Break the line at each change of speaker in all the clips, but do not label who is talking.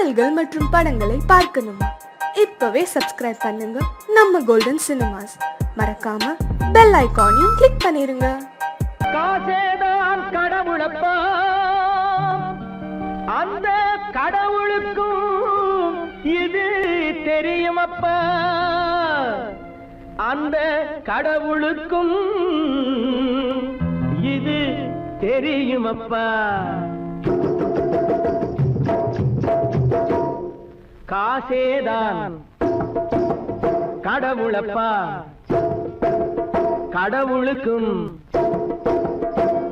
பாடல்கள் மற்றும் படங்களை பார்க்கணுமா? இப்பவே சப்ஸ்கிரைப் பண்ணுங்க நம்ம கோல்டன் சினிமாஸ். மறக்காம பெல் ஐகானையும் கிளிக் பண்ணிருங்க.
காசேதான் கடவுளப்பா, அந்த கடவுளுக்கும் இது தெரியுமப்பா, அந்த கடவுளுக்கும் இது தெரியுமப்பா. காசேதான் கடவுளப்பா, கடவுளுக்கும்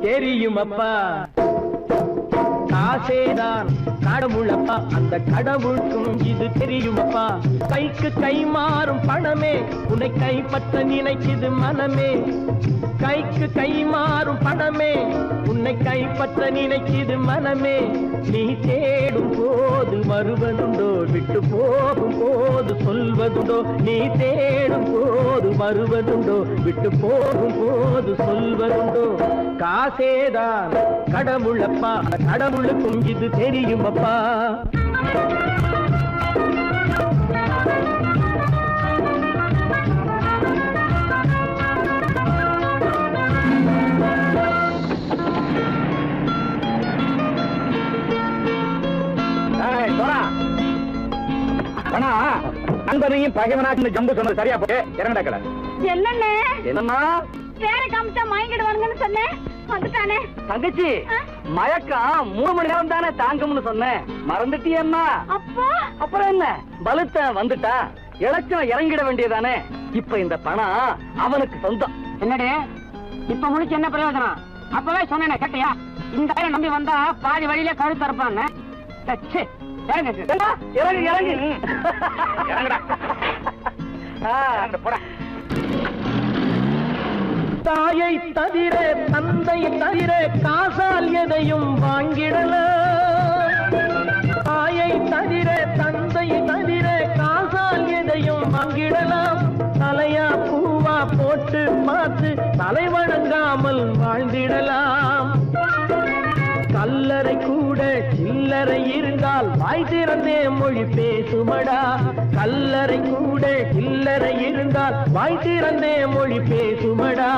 தெரியுமப்பா. காசேதான் கடவுளப்பா, அந்த கடவுளுக்கும் இது தெரியுமப்பா. கைக்கு கை மாறும் பணமே உன்னை கைப்பற்ற நினைக்குது மனமே. கைக்கு கை மாறும் பணமே உன்னை கைப்பற்ற நினைக்குது மனமே. நீ தேடும் போது வருவதுண்டோ, விட்டு போகும் போது சொல்வதுண்டோ. நீ தேடும் போது வருவதுண்டோ, விட்டு போகும் போது சொல்வதுண்டோ. காசேதான் கடவுளப்பா, கடவுளுக்கும் இது தெரியுமப்பா. நண்பனையும் பகைவனாக்கு ஜம்பு சொன்னது சரியா போட்டு இறங்கடக்கல.
என்னண்ணே
என்னன்னா
வேற காமிச்சா மயங்கிடுவானுங்கன்னு சொன்னேன், வந்துட்டானே.
தங்கச்சி மயக்கம் 3 மணி நேரம் தானே தாங்கும்னு சொன்னேன், மறந்துட்டியம்மா?
அப்பா
அப்புறம் என்ன, பலுத்த வந்துட்டா இலச்சம் இறங்கிட வேண்டியதானே. இப்ப இந்த பணம் அவனுக்கு சொந்தம்.
என்னடே இப்ப முடிச்சு என்ன பிரயோஜனம்? அப்பவே சொன்னேன் கேட்டியா? இந்த நம்பி வந்தா பாதி வழியில கழுத்து இருப்பான்னு.
இறங்கு இறங்கு தாயை தவிர தந்தையை தவிர காசால் எதையும் வாங்கிடலாம். தாயை தவிர தந்தையை தவிர காசால் எதையும் வாங்கிடலாம். தலையா பூவா போட்டு பார்த்து தலை வணங்காமல் வாழ்ந்திடலாம். கல்லறை கூட சில்லறை இருந்தால் வாய் திறந்தே மொழி பேசுமடா. கல்லறை கூட சில்லறை இருந்தால் வாய் திறந்தே மொழி பேசுமடா.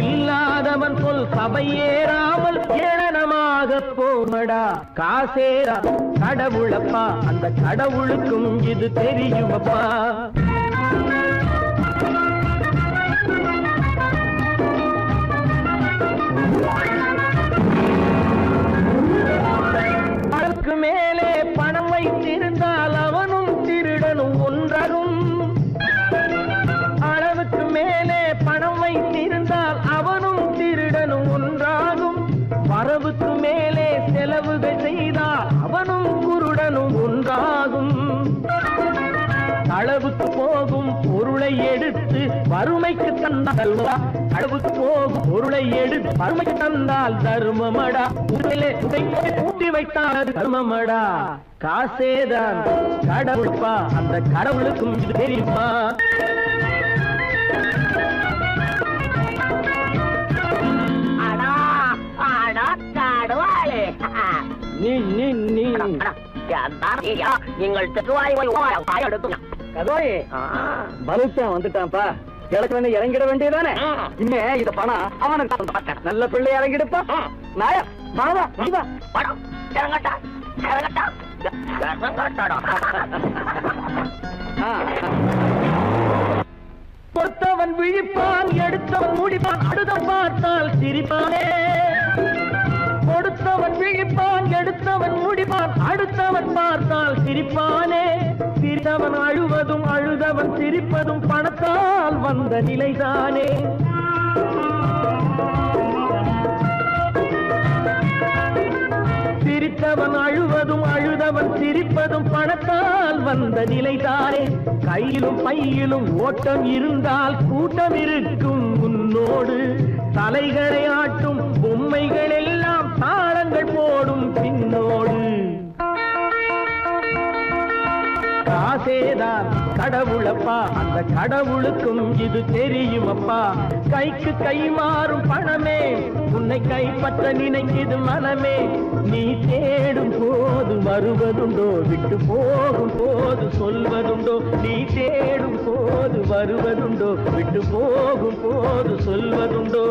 இல்லாதவன் சொல் சபையேறாமல் ஏளனமாக போமடா. காசேரா கடவுளப்பா, அந்த கடவுளுக்கும் இது தெரியுமப்பா. அதற்கு மேலே பணம் வைத்திருந்தால் அவனும் திருடனும் ஒன்றாகும். அளவுக்கு மேலே பணம் வைத்திருந்தால் அவனும் திருடனும் ஒன்றாகும். வரவுக்கு மேலே செலவுகள் செய்தால் அவனும் குருடனும் ஒன்றாகும். அளவுக்கு போகும் பொருளை எடுத்து வறுமைக்கு தந்தால் அளவுக்கு போகும் பொருளை எடுத்து வறுமைக்கு தந்தால் தர்மமடா. ஊட்டி வைத்தால் தர்மமடா. காசேதான் கடவுள்ப்பா, அந்த கடவுளுக்கும் இது தெரியுமா?
நீங்கள்
வந்துட்டான்ப்பா, கிழக்கு இறங்கிட வேண்டியதானே. இனிமே இத பணம் அவனுக்கு நல்ல பிள்ளை இறங்கிடுப்பா. நாயா மாவா படம் இறங்கட்டா இறங்கட்டா. கொடுத்தவன் விழிப்பான், எடுத்தவன் முடிப்பான், அடுத்தவன் பார்த்தால் சிரிப்பானே. கொடுத்தவன் விழிப்பான், எடுத்தவன் முடிப்பான், அடுத்தவன் பார்த்தால் சிரிப்பானே. சிரித்தவன் அழுவதும் அழுதவன் சிரிப்பதும் பணத்தால் வந்த நிலைதானே. சிரித்தவன் அழுவதும் அழுதவன் சிரிப்பதும் பணத்தால் வந்த நிலைதானே. கையிலும் பையிலும் ஓட்டம் இருந்தால் கூட்டம் இருக்கும் உன்னோடு. தலைகளை ஆட்டும் பொம்மைகள் எல்லாம் தாளங்கள் போடும் பின்னோடு. காசு
ஆசேதான் கடவுளப்பா, அந்த கடவுளுக்கும் இது தெரியுமப்பா. கைக்கு கை மாறும் பணமே உன்னை கைப்பற்ற நினைக்குது மனமே. நீ தேடும் போது வருவதுண்டோ, விட்டு போகும் போது சொல்வதுண்டோ. நீ தேடும் போது வருவதுண்டோ, விட்டு போகும் போது சொல்வதுண்டோ.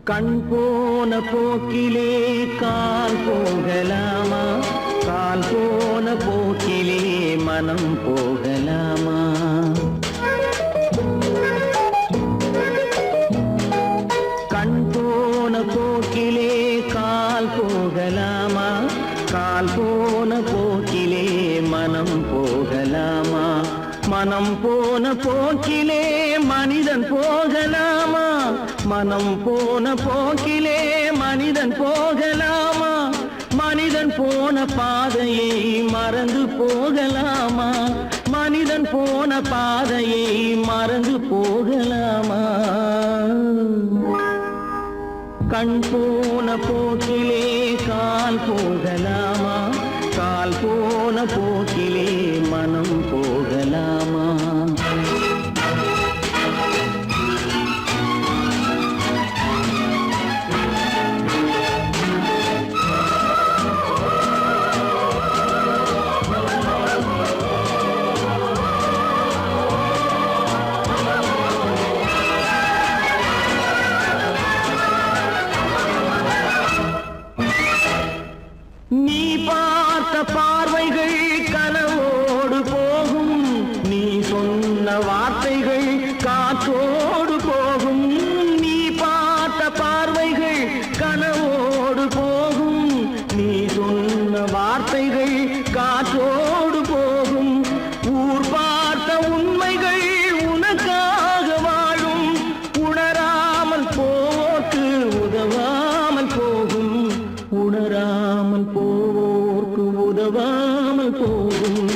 கண் போன போக்கிலே கால் போகலாமா, கால் போன போக்கிலே மனம் போகலாமா. கண் போன போக்கிலே கால் போகலாமா, கால் போன போக்கிலே மனம் போகலாமா. மனம் போன போக்கிலே மனிதன் போகலாமா, மனம் போன போக்கிலே மனிதன் போகலாமா. மனிதன் போன பாதையை மறந்து போகலாமா, மனிதன் போன பாதையை மறந்து போகலாமா. கண் போன போக்கிலே கால் போகலாமா, கால் போன போக்கிலே மனம் போகலாமா. நீ பார்த்த பார்வைகள் கனவோடு போகும், நீ சொன்ன வார்த்தைகள் காற்றோடு போகும். நீ பார்த்த பார்வைகள் கனவோடு போகும், நீ சொன்ன வார்த்தைகள் காற்றோடு போகும். ஊர் பார்த்த உண்மைகள் உனக்காக வாழும், உணராமல் போக்கு உதவாமல் போகும், உணராமல் போவோர்க்கு உதவாமல் போகும்.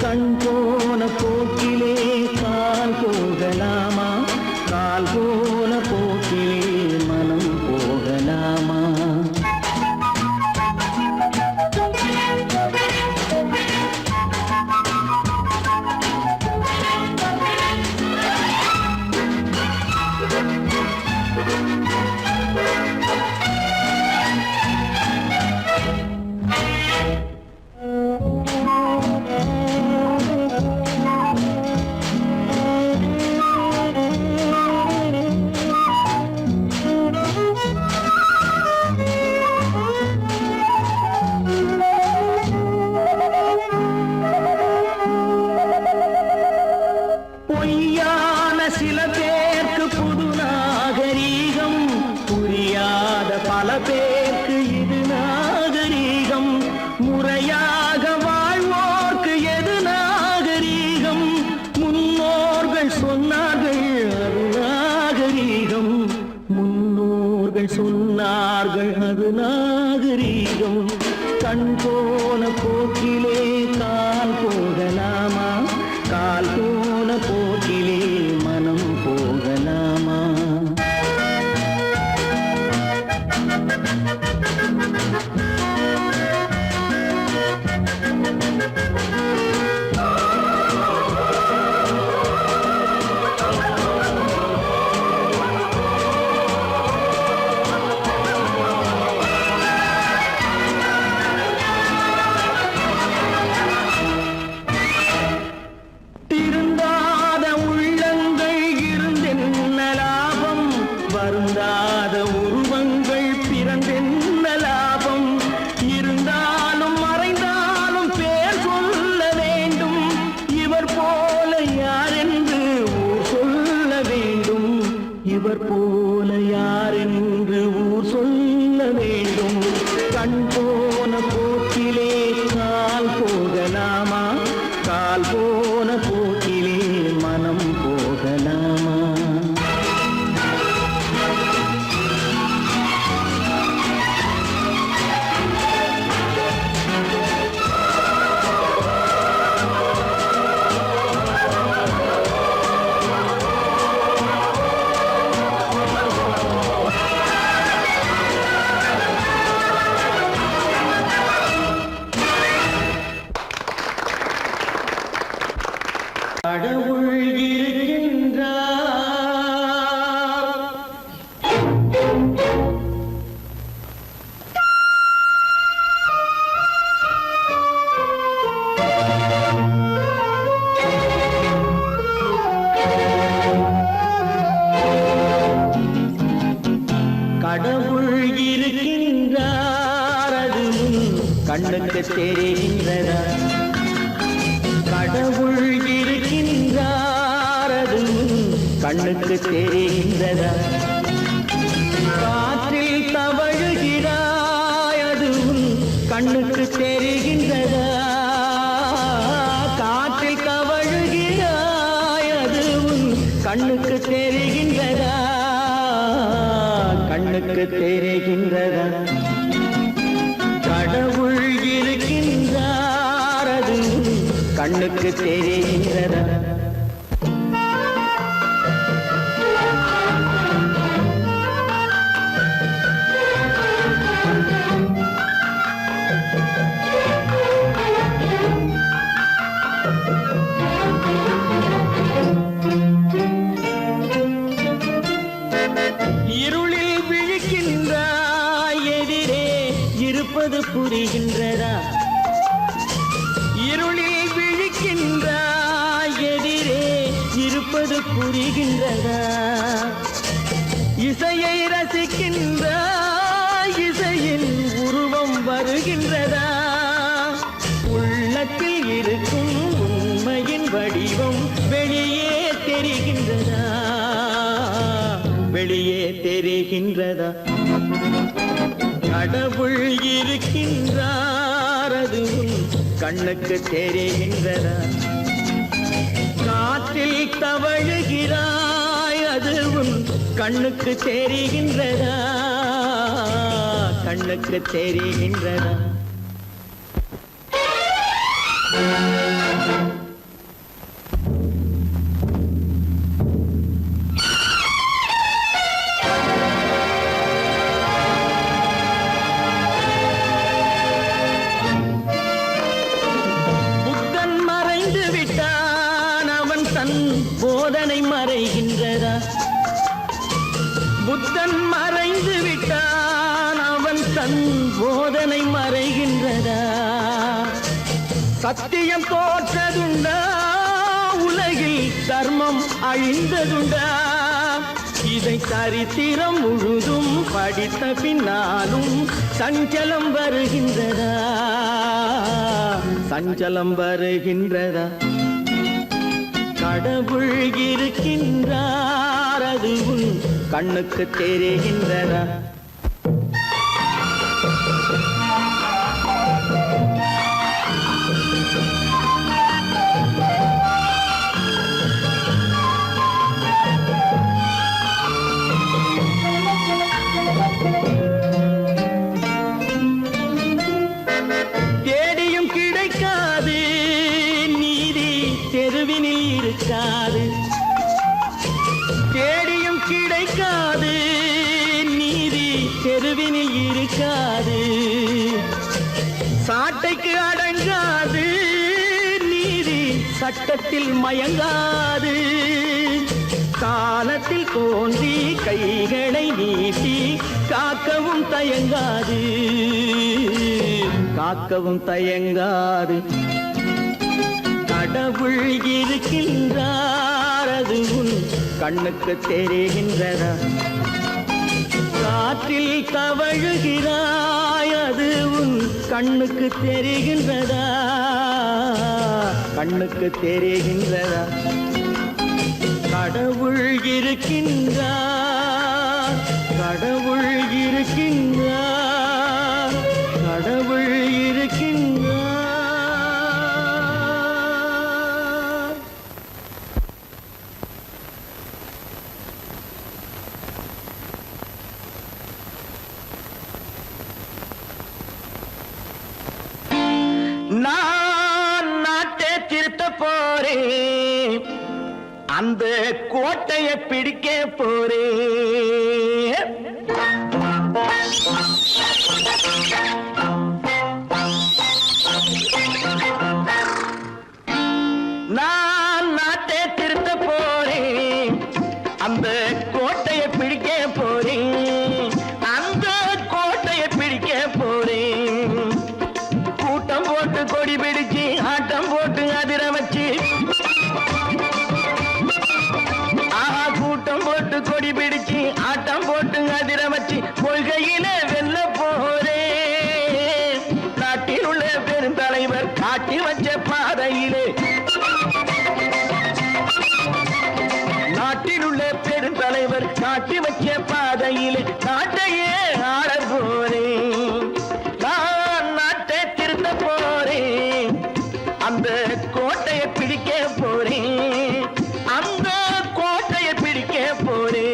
கண் போன போக்கிலே கால் போகலாமா, கால் போன போக்கிலே மனம் போகலாமா. பொய்யான சில பேருக்கு புது நாகரீகம், புரியாத பல பேருக்கு இது நாகரீகம். முறையாக வாழ்வோர்க்கு எது நாகரீகம், முன்னோர்கள் சொன்னார்கள் அது நாகரீகம், முன்னோர்கள் சொன்னார்கள் அது நாகரீகம். கண் போன போக்கிலே கால் போகலாமா, கால் போன போக்கிலே மனம் போகலாமா. கண் போன போக்கிலே கால் போகலாமா, கால் போன போக்கிலே மனம் போகலாமா? கடவுள் இருக்கின்றார். கடவுள் இருக்கின்றார், அது கண்ணுக்கு தெரிகின்றதா? கடவுள் இருக்கின்றார், அது கண்ணுக்கு தெரிகின்றதா? காற்றில் தவழுகிறாய், அது கண்ணுக்கு தெரிகின்றதா? காற்றில் தவழுகிறாய், அது கண்ணுக்கு தெரிகின்றதா? கண்ணுக்கு தெரிகின்றதா? கடவுள் இருக்கின்றார், அது கண்ணுக்கு தெரிகின்றதா? இருளில் விழிக்கின்றாய், எதிரே இருப்பது புரிகின்றதா? இருளில் விழிக்கின்றாய், எதிரே இருப்பது புரிகின்றதா? இசையை ரசிக்கின்றாய், இசையின் உருவம் வருகின்றதா? உள்ளத்தில் இருக்கும் உண்மையின் வடிவம் வெளியே தெரிகின்றதா? வெளியே தெரிகின்றதா? கடவுள் இருக்கின்றார், அது கண்ணுக்கு தெரிகின்றதா? காற்றில் தவழுகிறாய், அது கண்ணுக்கு தெரிகின்றதா? கண்ணுக்கு தெரிகின்றதா? புத்தன் மறைந்து விட்டான், அவன் தன் போதனை மறைகின்றதா? புத்தன் மறைந்து விட்டான், அவன் தன் போதனை மறைகின்றதா? சத்தியம் தோற்றதுண்டா? உலகில் தர்மம் அழிந்ததுண்டா? இதை சரித்திரம் முழுதும் படித்த பின்னாலும் சஞ்சலம் வருகின்றதா? சஞ்சலம் வருகின்றதா? கடவுள் இருக்கின்றார், அது கண்ணுக்கு தெரிகின்றதா? தேடியும் கிடைக்காது நீதி, தெருவினில் இருக்காது. தேடியும் கிடைக்காது நீதி, தெருவினில் இருக்காது. சாட்டைக்கு அடங்காது நீதி, சட்டத்தில் மயங்காது. காலத்தில் தோன்றி கைகளை நீட்டி காக்கவும் தயங்காது, காக்கவும் தயங்காது. கடவுள் இருக்கின்றார், அது கண்ணுக்கு தெரிகின்றதா? காற்றில் தவழுகிறாய், அது கண்ணுக்கு தெரிகின்றதா? கண்ணுக்கு தெரிகின்றதா? கடவுள் இருக்கின்றார், கடவுள் இருக்கின்றார். நான் நாட்டை திருத்த போறேன், அந்த கோட்டையை பிடிக்க போறேன். நான் நாட்டை திருத்த போறேன், அந்த கோட்டையை பிடிக்க போறேன், அந்த கோட்டையை பிடிக்க போறேன். கூட்டம் போட்டு கொடி பிடிச்சு ஆட்டம் போட்டு அதிர வச்சு, ஆஹா கூட்டம் போட்டு கொடி பிடிச்சு ஆட்டம் போட்டு அதிர வச்சு கொள்கையில வெல்ல போறேன். நாட்டில் உள்ள பெருந்தலைவர் காட்டி வச்ச பாதையிலே, நாட்டில் உள்ள பெருந்தலைவர் காட்டி வச்ச பாதையிலே நாட்டையே ஆள போறேன். நான் நாட்டை திருத்த போறேன், அந்த கோட்டையை பிடிக்க போறேன், அந்த கோட்டையை பிடிக்க போறேன்.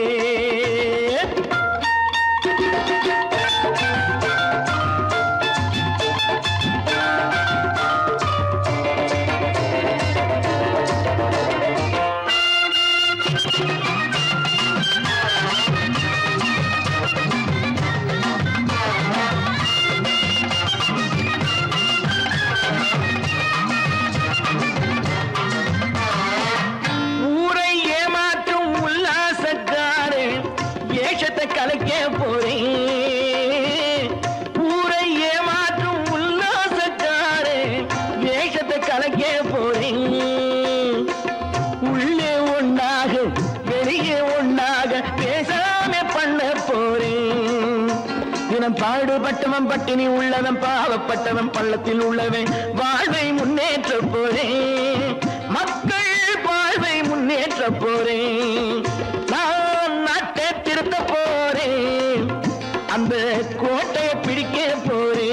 ஊரை ஏமாற்றும் உல்லாசக்காரு வேஷத்தை கலைக்க போறேன். ஊரை ஏமாற்றும் உல்லாசக்காரு வேஷத்தை கலைக்க போறேன். உள்ளே ஒண்ணாக வெளியே ஒண்ணாக பேசாம பண்ண போறேன். தினம் பாடுபட்டவன் பட்டினி உள்ளவன் பாவப்பட்டவன் பள்ளத்தில் உள்ளவன் வாழ்வை முன்னேற்ற போறேன். மக்கள் வாழ்வை முன்னேற்ற போறேன். நான் நாட்டை திருத்த போறேன், அந்த கோட்டையை பிடிக்க போறேன்.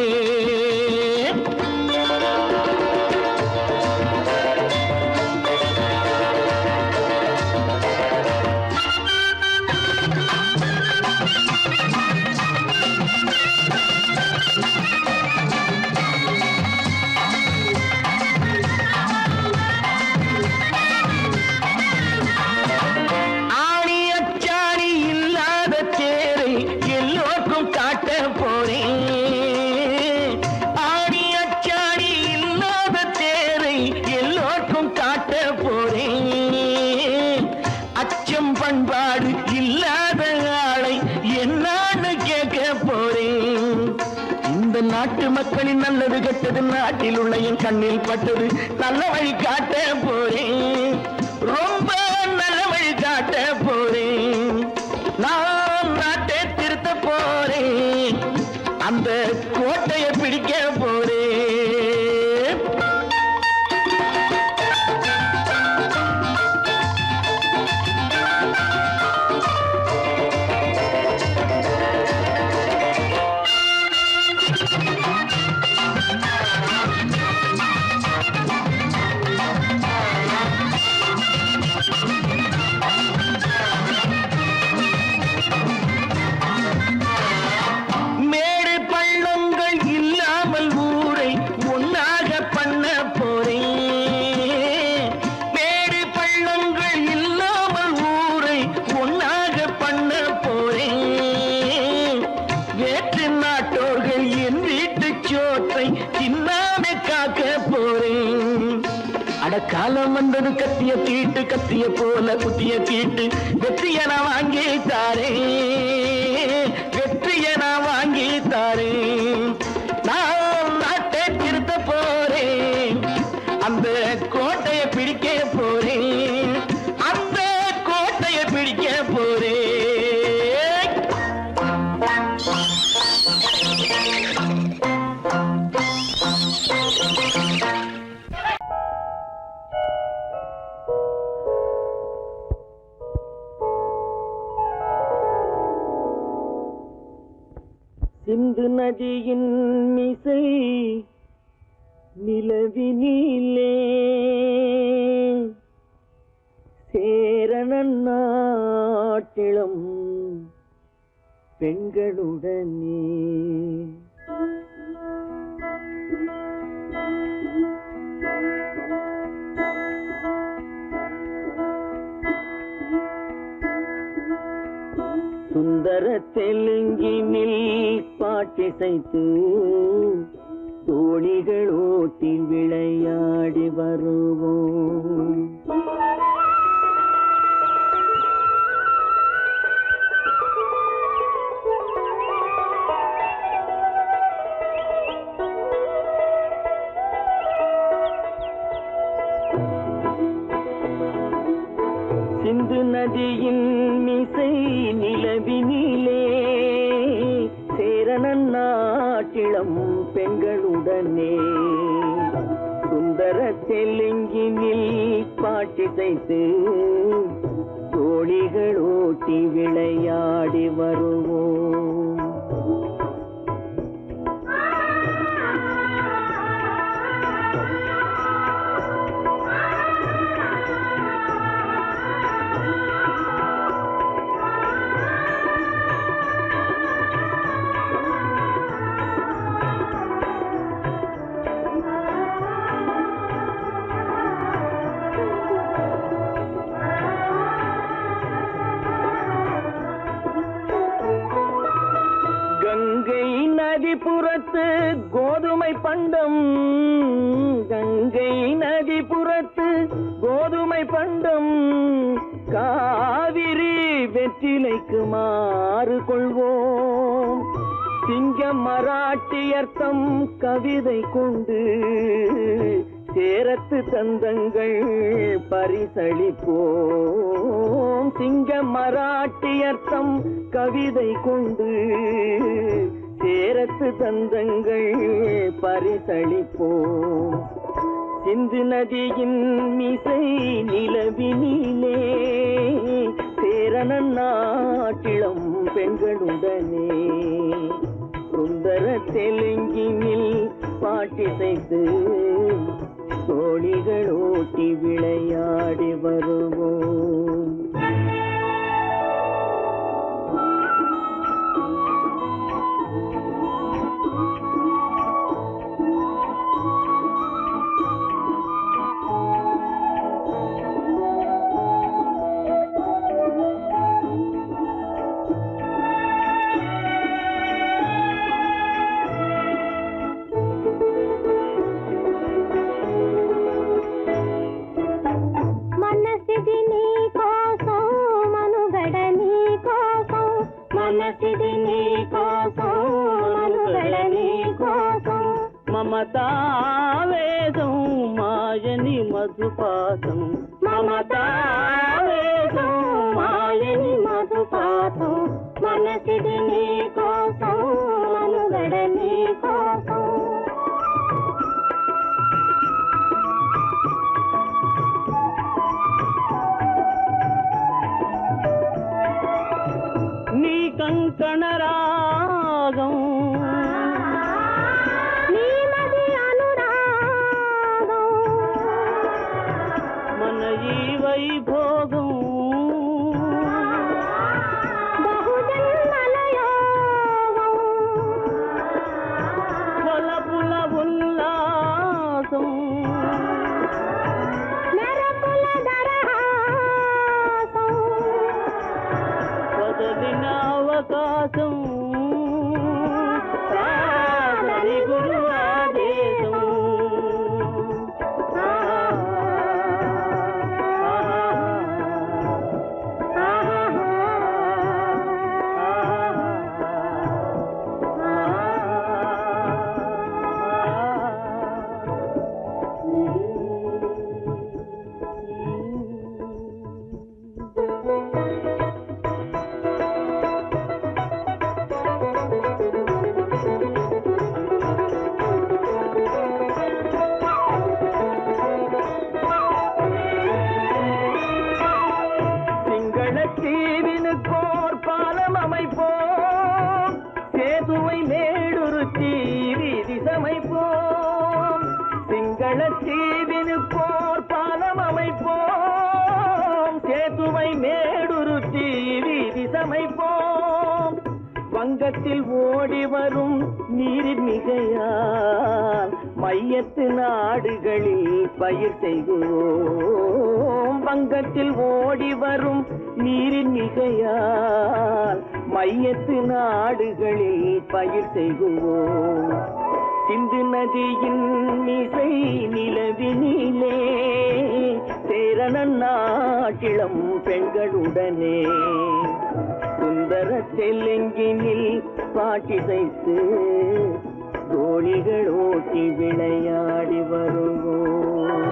ஆணி அச்சாணி இல்லாத தேரை எல்லோருக்கும் காட்ட போறேன். ஆணி அச்சாணி இல்லாத தேரை எல்லோருக்கும் காட்ட போறேன். அச்சம் பண்பாடு இல்லாத ஆளை என்னான்னு கேட்க போறேன். இந்த நாட்டு மக்களின் நல்லது கெட்டது நாட்டில் உள்ள என் கண்ணில் பட்டது நல்ல வழி காட்ட போறேன். ரொம்ப நல்ல வழி காட்ட போறேன். நான் நாட்டை திருத்த போறேன், அந்த கோட்டையை பிடிக்க போறேன். மேடு பள்ளங்கள் இல்லாமல் ஊரை ஒன்னாக பண்ண போறேன். மேடு பள்ளங்கள் இல்லாமல் ஊரை ஒன்னாக பண்ண போறேன். வேற்று நாட்டோர்கள் என் வீட்டு சோற்றை தின்னாமே காக்க போறேன். அடக்காலம் வந்தது கத்திய தீட்டு, கத்திய போல குத்திய தீட்டு வெற்றிய நான் வாங்கி தாரேன், வெற்றிய நான் வாங்கி தாரேன். நான் நாட்டை திருத்த போறேன், அந்த கோட்டையை பிடிக்க போறேன், அந்த கோட்டையை பிடிக்க போறேன். சிந்து நதியின் மிசை நிலவினிலே சேரணன் நாட்டிளம் பெண்களுடனே பாட்டிசைத்து தோணிகள் ஓட்டி விளையாடி வருவோம். சிந்து நதியின் மிசை நிலவினிலே சேரணன் நாட்டிளம் பெண்களுடனே சுந்தர தெலுங்கினில் பாட்டிசைத்து தோழிகள் ஓட்டி விளையாடி வருவோம். கங்கை நதிபுறத்து கோதுமை பண்டம், கங்கை நதிபுறத்து கோதுமை பண்டம், காவிரி வெற்றிலைக்கு மாறு கொள்வோம். சிங்க மராட்டியர்த்தம் கவிதை கொண்டு சேரத்து தந்தங்கள் பரிசளிப்போம். சிங்க மராட்டியர்த்தம் கவிதை கொண்டு சேரத்து தந்தங்கள் பரிசளிப்போம். சிந்து நதியின் மிசை நிலவினிலே சேரணன் நாட்டிளம் பெண்களுடனே சுந்தர தெலுங்கினில் பாட்டிசைத்து தோழிகள் ஓட்டி விளையாடி வருவோம். మమతావేదం మాయని మధుపాతం, మమతావేదం మాయని మధుపాతం, మనసిది నీ కోసం మనుగడ నీ కోసం. నీ కంకణ రాగం వైభోగం బహుజన్మలయోగం కొలపుల ఉల్లాసం మెరపుల దరహాసం పదవిన అవకాశం సాగరి గురు ఆదేశం. தீவினுக்கோர் பாலம் அமைப்போம், சேதுவை மேடுருத்தி வீதி சமைப்போம். சிங்கள தீவினுக்கோர் பாலம் அமைப்போம், சேதுவை மேடுருத்தி வீதி சமைப்போம். வங்கத்தில் ஓடி வரும் நீர் மிகையால் மையத்து நாடுகளில் பயிர் செய்குவோம். வங்கத்தில் ஓடி வரும் நீரின் மிகையால் மையத்து நாடுகளில் பயிர் செய்குவோம். சிந்து நதியின் மிசை நிலவினிலே சேரணன் நாட்டிளம் பெண்களுடனே சுந்தர தெலுங்கினில் பாட்டிசைத்து தோழிகள் ஓட்டி விளையாடி வருவோம்.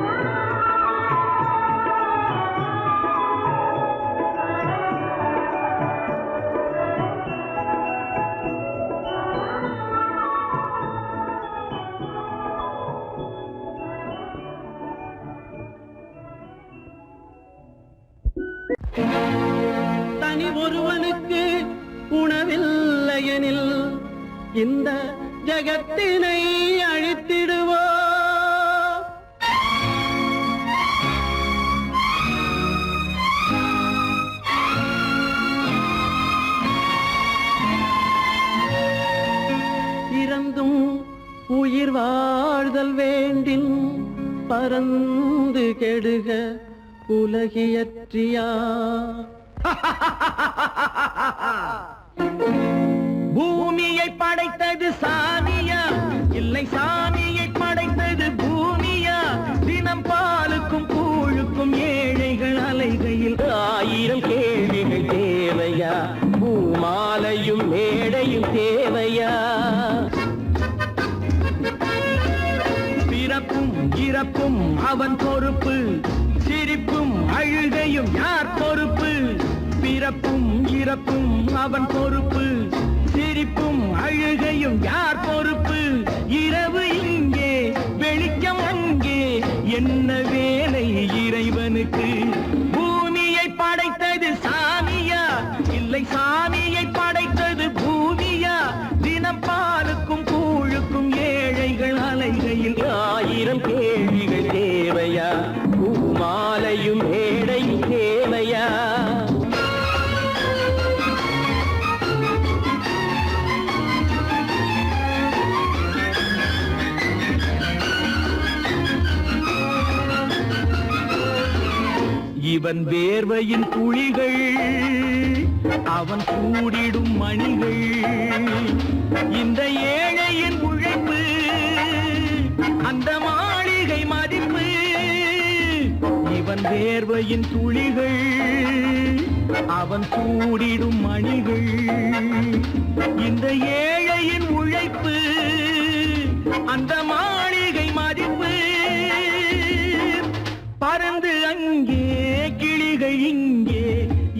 தனி ஒருவனுக்கு உணவில்லையெனில் இந்த ஜகத்தினை அழித்திடுவோ. இறந்தும் உயிர் வாழ்தல் வேண்டின் பறந்து கெடுக உலகியற்றியா. பூமியை படைத்தது சாமியா, இல்லை சாமியை படைத்தது பூமியா. தினம் பாலுக்கும் கூழுக்கும் ஏழைகள் அலைகையில் 1000 கேள்விகள் தேவையா. பூமாலையும் மேடையும் தேவையா. பிறப்பும் இறப்பும் அவன் பொறுப்பு, சிரிப்பும் அழுகையும் யார் பொறுப்பு. பிறப்பும் இறப்பும் அவன் பொறுப்பு, சிரிப்பும் அழுகையும் யார் பொறுப்பு. இரவு இங்கே வெளிச்சம் அங்கே, என்ன வேலை இறைவனுக்கு. பூமியை படைத்தது சாமியா, இல்லை சாமியை படைத்தது பூமியா. தினம் பாலுக்கும் கூழுக்கும் ஏழைகள் அலைகையில் 1000 கேள்விகள் தேவையா. பூமாலையும் மேடையும் தேவையா. இவன் வேர்வையின் துளிகள், அவன் கூடிடும் மணிகள். இந்த ஏழையின் உழைப்பு, அந்த மாளிகை மதிப்பு. இவன் வேர்வையின் துளிகள், அவன் கூடிடும் மணிகள். இந்த ஏழையின் உழைப்பு, அந்த மாளிகை மதிப்பு. பறந்து அங்கே கிளிகள் இங்கே,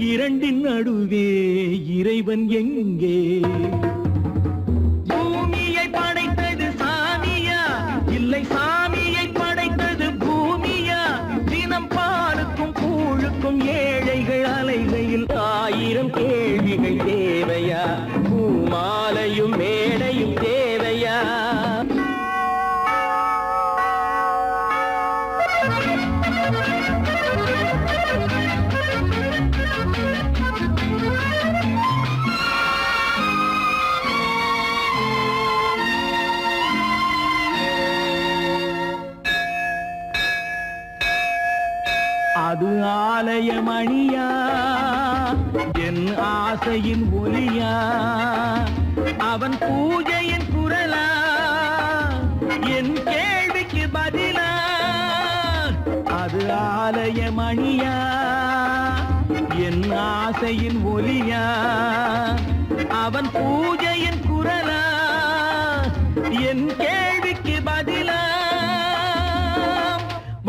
இரண்டின் நடுவே இறைவன் எங்கே. பூமியை படைத்தது சாமியா, இல்லை சாமியை படைத்தது பூமியா. தினம் பாலுக்கும் கூழுக்கும் ஏழைகள் அலைகையில் 1000 கேள்விகள் தேவையா. பூமாலையும் மேடையும் தேவையா. அது ஆலயமணியா, என் ஆசையின் ஒலியா. அவன் பூஜையின் குரலா, என் கேள்விக்கு பதிலா. அது ஆலயமணியா, என் ஆசையின் ஒலியா. அவன் பூஜையின் குரலா, என் கேள்விக்கு பதிலா.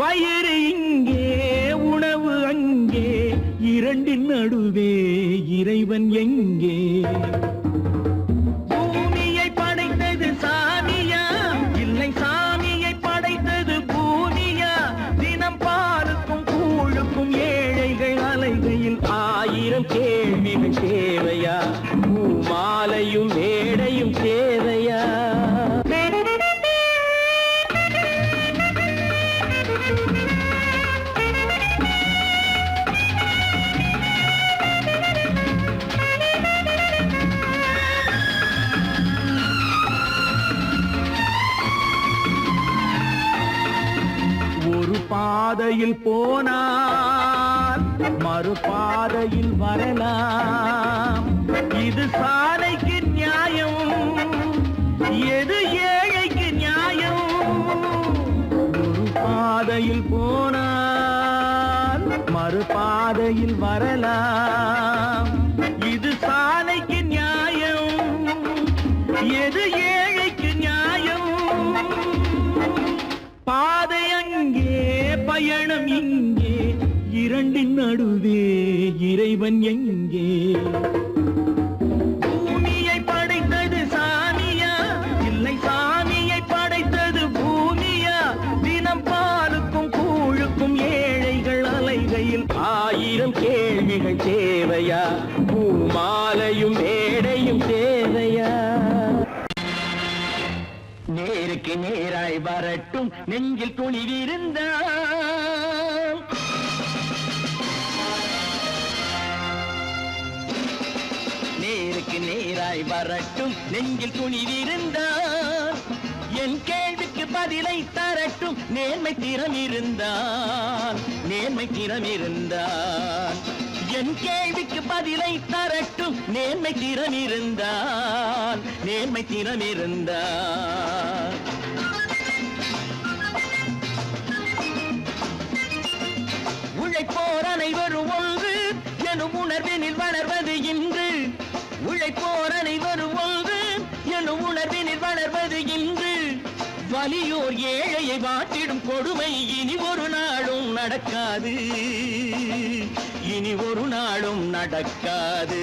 வயிறு இங்கே உணவு அங்கே, இரண்டின் நடுவே இறைவன் எங்கே. பூமியை படைத்தது சாமியா, இல்லை சாமியை படைத்தது பூமியா. தினம் பாலுக்கும் கூழுக்கும் ஏழைகள் அலைகையில் 1000 கேள்விகள் தேவையா. பூமாலையும் மேடையும் தேவையா. பாதையில் போனால் மறுபாதையில் வரலாம். இது சாலைக்கு நியாயம், எது ஏழைக்கு நியாயம்? ஒரு பாதையில் போனால் மறுபாதையில் வரலாம். இது சாலைக்கு நியாயம், எது ஏழைக்கு நியாயம்? பாதை அங்கே, பயணம் இங்கே, இரண்டின் நடுவே இறைவன் எங்கே? பூமியை படைத்தது சாமியா, இல்லை சாமியை படைத்தது பூமியா? தினம் பாலுக்கும் கூழுக்கும் ஏழைகள் அலைகையில் 1000 கேள்விகள் தேவையா? பூமாலையும் மேடையும் தேவையா?
நேருக்கு நேராய் வரட்டும் நெஞ்சில் துணிவிருந்தால், நேருக்கு நேராய் வரட்டும் நெஞ்சில் துணிவிருந்தால், என் கேள்விக்கு பதிலை தரட்டும் நேர்மை திறம் இருந்தால், நேர்மை திறம் இருந்தால். என் கேள்விக்கு பதிலை தரட்டும் நேர்மை திறம் இருந்தால், நேர்மை திறம் இருந்தால். உழைப்போர் அனைவரும் ஒன்று எனும் உணர்வினில் வளர்வது இன்று. உழைப்போர் அனைவரும் ஒன்று எனும் உணர்வினில் வளர்வது இன்று. வலியோர் ஏழையை வாட்டிடும் கொடுமை இனி ஒரு நாளும் நடக்காது, இனி ஒரு நாளும் நடக்காது.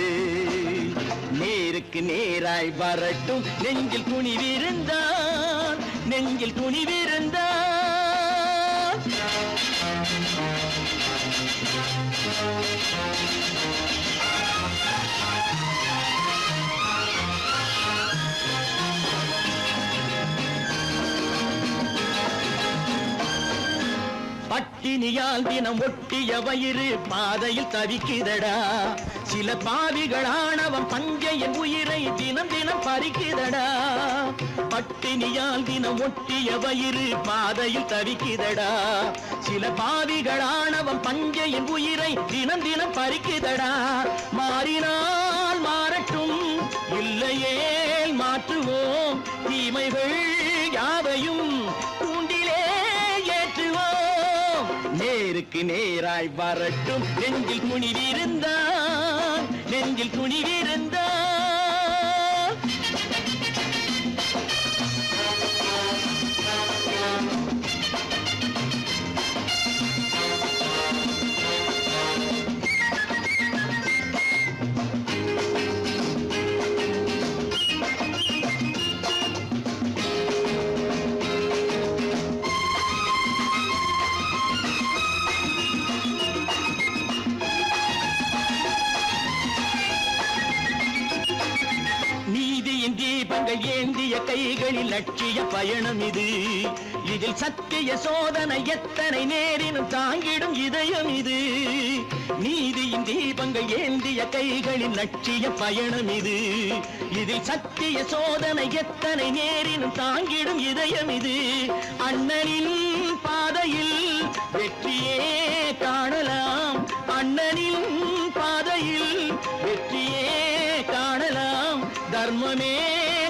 நேருக்கு நேராய் வரட்டும் நெஞ்சில் துணிவிருந்தால், நெஞ்சில் துணிவிருந்தால். பட்டினியால் தினம் ஒட்டிய வயிறு பாதையில் தவிக்குதடா. சில பாவிகள் ஆணவம் பஞ்சையின் உயிரை தினம் தினம் பறிக்குதடா. பட்டினியால் தினம் ஒட்டிய வயிறு பாதையில் தவிக்குதடா. சில பாவிகள் ஆணவம் பஞ்சையின் உயிரை தினம் தினம் பறிக்குதடா. மாறினால் மாறட்டும், இல்லையே மாற்றுவோம். தீமைகள் யாவையும் தூண்டிலே ஏற்றுவோம். நேருக்கு நேராய் வரட்டும் நெஞ்சில் துணிவிருந்தால், நெஞ்சில் துணிவிருந்தால். தீபங்கள் ஏந்திய கைகளில் லட்சிய பயணம் இது. இதில் சத்திய சோதனை எத்தனை நேரினும் தாங்கிடும் இதயம் இது. நீதியின் தீபங்கள் ஏந்திய கைகளில் லட்சிய பயணம் இது. இதில் சத்திய சோதனை எத்தனை நேரினும் தாங்கிடும் இதயம் இது. அண்ணனின் பாதையில் வெற்றியே காணலாம், அண்ணனின் பாதையில் வெற்றியே காணலாம். தர்மமே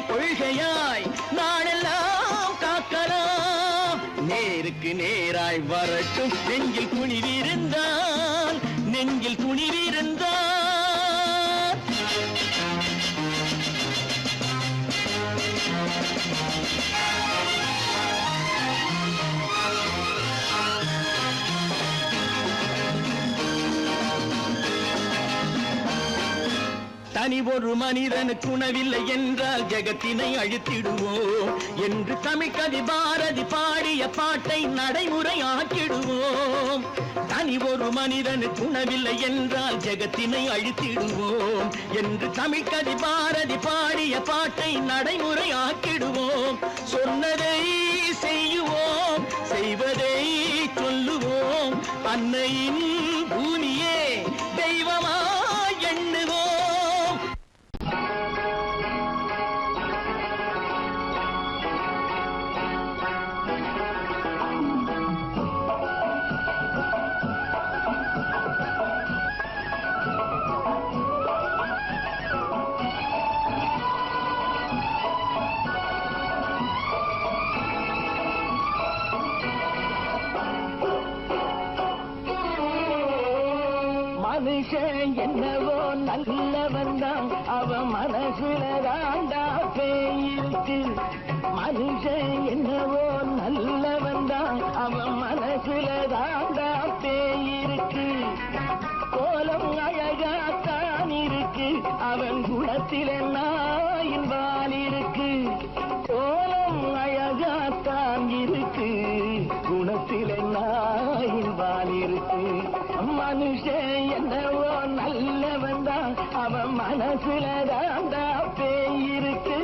கொள்கையாய் நாளெல்லாம் காக்கலாம். நேருக்கு நேராய் வரட்டும் நெஞ்சில் துணிவிருந்தால், நெஞ்சில் துணிவிருந்தால். தனி ஒரு மனிதனுக்கு உணவில்லை என்றால் ஜெகத்தினை அழித்திடுவோம் என்று தமிழ் கவி பாரதி பாடிய பாட்டை நடைமுறை ஆக்கிடுவோம். தனி ஒரு மனிதனுக்கு உணவில்லை என்றால் ஜெகத்தினை அழித்திடுவோம் என்று தமிழ் கவி பாரதி பாடிய பாட்டை நடைமுறை ஆக்கிடுவோம். சொன்னதை செய்யுவோம், செய்வதை சொல்லுவோம். அன்னையின் பூமியே தெய்வமா எண்ணுவோம். மனுஷன் என்னவோ நல்லவன் தான், அவன் மனசுல தாண்டா பேயிருக்கு. மனுஷன் என்னவோ நல்லவன் தான், அவன் மனசுல தாண்டா பேயிருக்கு. கோலம் அழகாத்தான் இருக்கு, அவன் குணத்தில நாயின் வால் இருக்கு. கோலம் அழகாத்தான் இருக்கு, குணத்தில நாயின் வால் இருக்கு. மனுஷன் என்னவோ நல்லவன் தான், அவன் மனசுல தாண்டா பேயிருக்கு.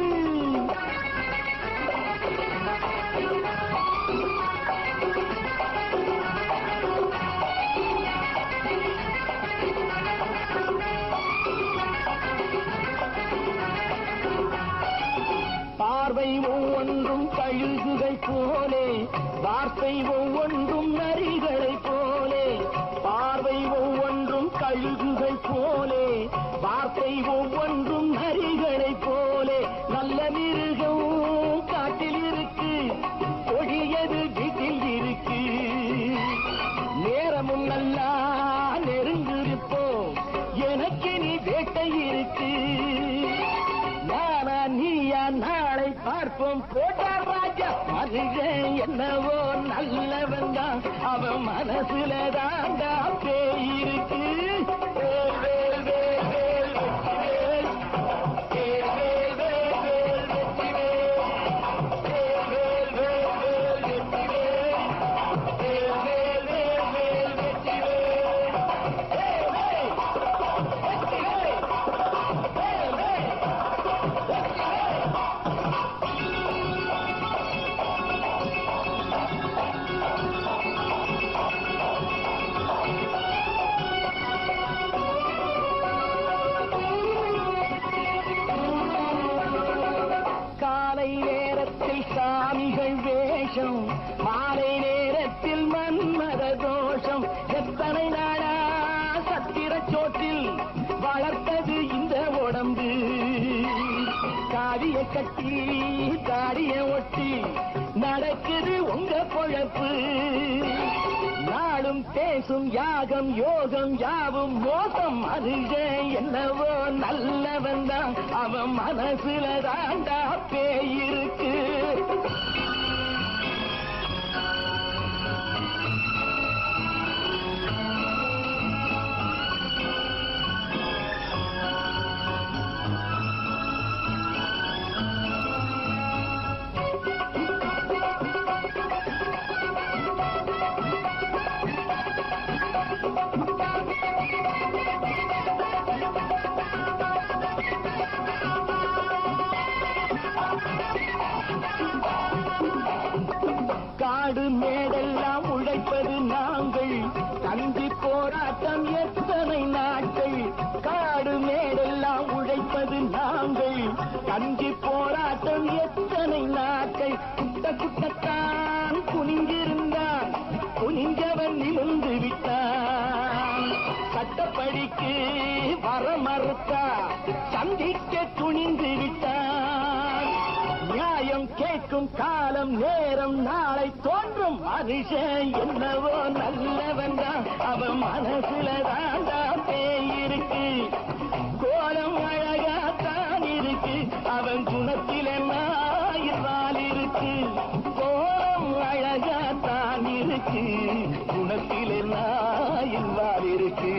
பார்வை ஒவ்வொன்றும் கழுகுகை போலே, வார்த்தை ஒவ்வொன்றும் நரிகளை போலே. பார்வை ஒவ்வொன்றும் கழுகுகை போலே, வார்த்தை ஒவ்வொன்றும் நரிகளை போலே. நல்ல மிருகம் காட்டில் இருக்கு, கொடியது வீட்டில் இருக்கு. நேரமும் நல்லா நெருங்கிருப்போம், எனக்கு நீ வேட்டை இருக்கு. நானா நீயா நாளை பார்ப்போம், போட்டார் ராஜா. மனுஷன் என்னவோ நல்லவன் தான், அவன் மனசுல தாண்டா பேயிருக்கு. வேல் வேல் வேல் வேல் வெற்றிவேல், வேல் வேல் வேல் வேல் வெற்றிவேல், வேல் வேல் வேல் வேல் வெற்றிவேல், வேல் வேல் வேல் வேல் வெற்றிவேல், வேல் வேல் வெற்றிவேல், வேல் வேல். காலை நேரத்தில் சாமிகள் வேஷம், மாலை நேரத்தில் மன்மத தோஷம். எத்தனை நாளா சத்திரச் சோற்றில் வளர்த்தது இந்த உடம்பு. காவிய கட்டி தாடிய ஒட்டி நடக்குது உங்க பொழப்பு. நாளும் பேசும் யாகம் யோகம் யாவும் மோசம். மனுஷன் என்னவோ நல்லவன் தான், அவன் மனசுல தாண்டா பேயிருக்கு. காடு மேடெல்லாம் உழைப்பது நாங்கள், தந்தி போராட்டம் எத்தனை நாட்கள். காடு மேடெல்லாம் உழைப்பது நாங்கள், தந்தி போராட்டம் எத்தனை நாட்கள். குட்ட குட்டத்தான் குனிஞ்சிருந்தான், குனிஞ்சவன் நிமிர்ந்து விட்டான். சட்டப்படிக்கு வர மறுத்தா, சந்திக்க துணிந்து விட்டான். நியாயம் கேட்கும் காலம் நேரம் நாளை தோன்றும். மனுஷன் என்னவோ நல்லவன் தான், அவன் மனசுல தாண்டா பேயிருக்கு. கோலம் அழகாத்தான் இருக்கு, அவன் குணத்தில நாயில் இருக்கு. கோலம் அழகாத்தான் இருக்கு, குணத்தில நாயில் இருக்கு.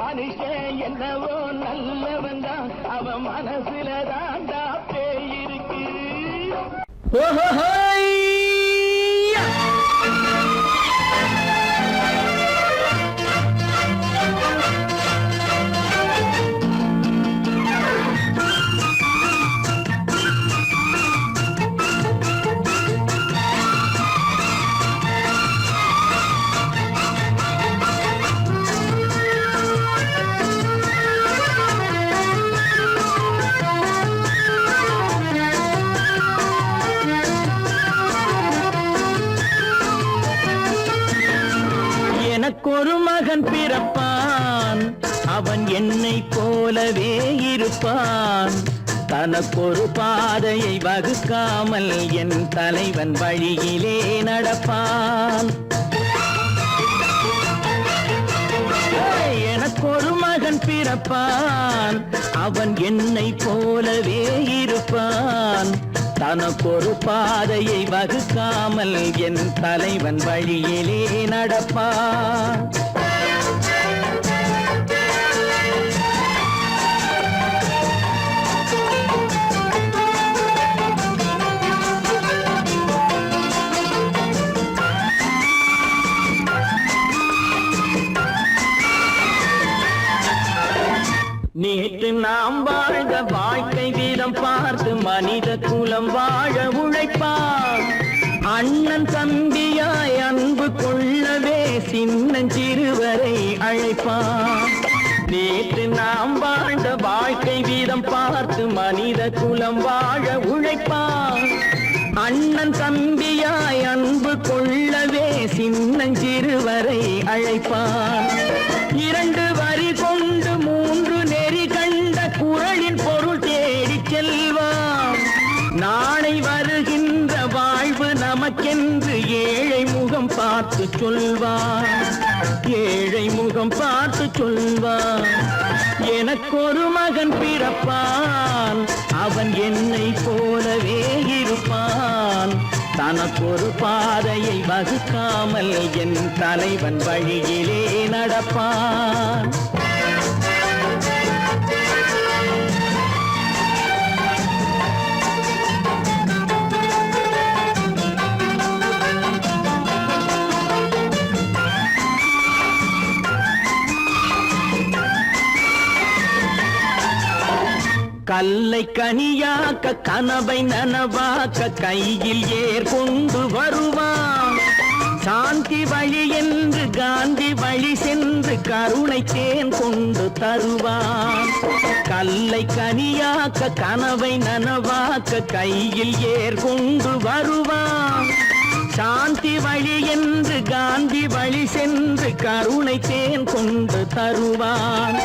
மனுஷன் என்னவோ நல்லவன் தான், அவன் மனசுல தாண்டா பேயிருக்கு.
எனக்கொரு மகன் பிறப்பான், அவன் என்னை போலவே இருப்பான். தனக்கொரு பாதையை வகுக்காமல் என் தலைவன் வழியிலே நடப்பான். எனக்கொரு மகன் பிறப்பான் அவன் என்னை போலவே இருப்பான் தனக்கொரு பாதையை வகுக்காமல் என் தலைவன் வழியிலே நடப்பான் நேற்று நாம் வாழ்ந்த வாழ்க்கை வீதம் பார்த்து மனித குலம் வாழ உழைப்பான் அண்ணன் தம்பியாய் அன்பு கொள்ளவே சின்னஞ்சிறுவரை அழைப்பான் நேற்று நாம் வாழ்ந்த வாழ்க்கை வீதம் பார்த்து மனித குலம் வாழ உழைப்பான் அண்ணன் தம்பியாய் அன்பு கொள்ளவே சின்னஞ்சிறுவரை அழைப்பான் இரண்டு வரி கொண்டு மூன்று நெறி கண்ட குறளின் பொருள் தேடிச் செல்வான் நாளை வருகின்ற வாழ்வு நமக்கென்று ஏழை முகம் பார்த்து சொல்வான் ஏழை முகம் பார்த்து சொல்வான் எனக்கொரு மகன் பிறப்பான் அவன் என்னை போலவே இருப்பான் தனக்கொரு பாதையை வகுக்காமல் என் தலைவன் வழியிலே நடப்பான் கல்லை கனியாக்க கனவை நனவாக்க கையில் ஏர் கொண்டு வருவான் சாந்தி வழி என்று காந்தி வழி சென்று கருணை தேன் கொண்டு தருவான் கல்லை கனியாக்க கனவை நனவாக்க கையில் ஏர் கொண்டு வருவான் சாந்தி வழி என்று காந்தி வழி சென்று கருணை தேன் கொண்டு தருவான்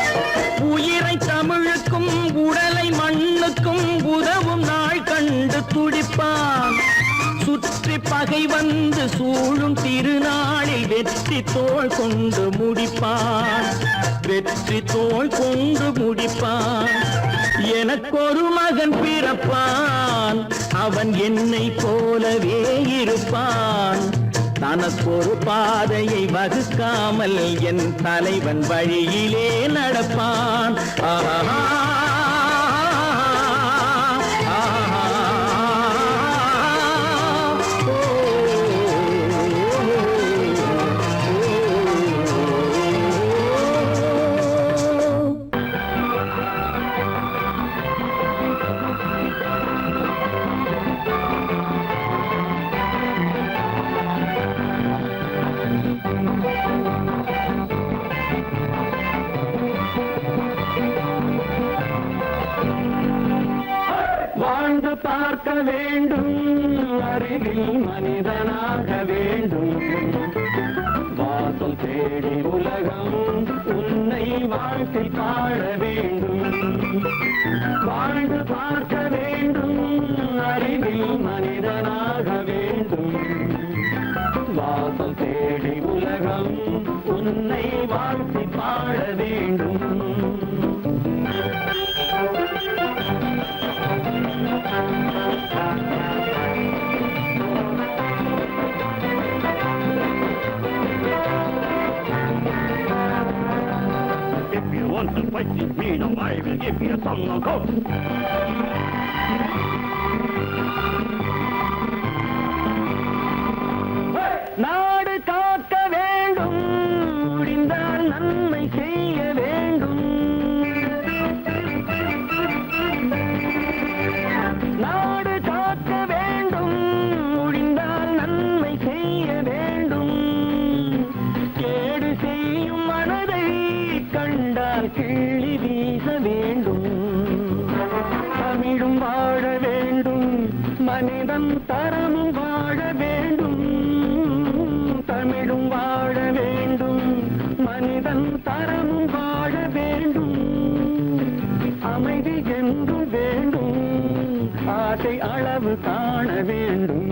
உயிரை தமிழுக்கும் உடலை மண்ணுக்கும் உதவும் நாள் கண்டு துடிப்பான் சுற்றி பகை வந்து சூழும் திருநாளில் வெற்றி தோள் கொண்டு முடிப்பான் வெற்றி தோள் கொண்டு முடிப்பான் எனக்கொரு மகன் பிறப்பான் அவன் என்னை போலவே இருப்பான் தனக்கொரு பாதையை வகுக்காமல் என் தலைவன் வழியிலே நடப்பான் ஆஹா வாழ்ந்து பார்க்க வேண்டும் அறிவில் மனிதனாக வேண்டும் வாசல் தேடி உலகம் உன்னை வாழ்க்கை பாட வேண்டும் வாழ்ந்து பார்க்க வேண்டும் அறிவில் மனிதனாக வேண்டும் வாசல் தேடி உலகம் உன்னை வாழ்க்கை பாட வேண்டும்
If you want to fight with me, now I will give you some knockout.
நாடு காக்க வேண்டும் முடிந்தால் நன்மை செய்ய வேண்டும் நாடு காக்க வேண்டும் முடிந்தால் நன்மை செய்ய வேண்டும் கேடு செய்யும் மனதை கண்டால் கிள்ளி வீச வேண்டும் தமிழும் வாழ வேண்டும் மனிதன் தரமும் வாழ வேண்டும் தமிழும் வாழ வேண்டும் மனிதன் தரமும் வாழ வேண்டும் அமைதி என்று வேண்டும் ஆசை அளவு காண வேண்டும்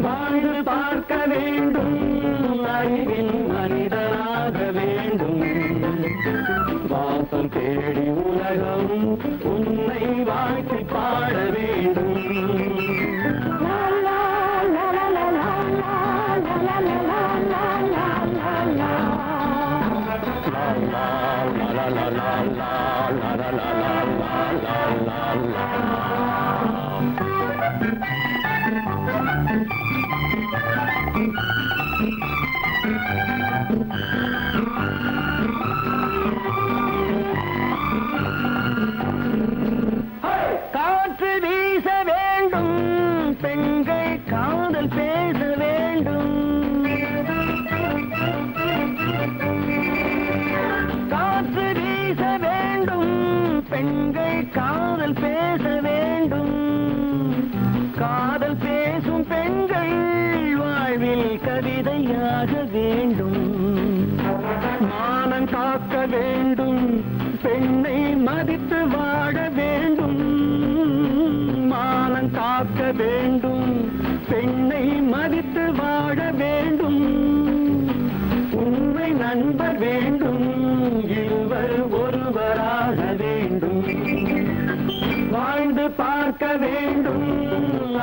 வாழ்ந்து பார்க்க வேண்டும் அறிவின் மனிதனாக வேண்டும் தேடி உலகம் உன்னை வாழ்த்தி பாட வேண்டும். காற்று வீச வேண்டும், பெண்கள் காதல் பேச வேண்டும். காற்று வீச வேண்டும், பெண்கள் காதல் பேச வேண்டும். காதல் பேசும் பெண்கள் வாழ்வில் கவிதையாக வேண்டும். மானம் காக்க வேண்டும், பெண்ணை மதித்து வாழ வேண்டும். மானம் காக்க வேண்டும், பெண்ணை மதித்து வாழ வேண்டும். உண்மை நண்பர் வேண்டும், இருவர் ஒருவராக வேண்டும். வாழ்ந்து பார்க்க வேண்டும்,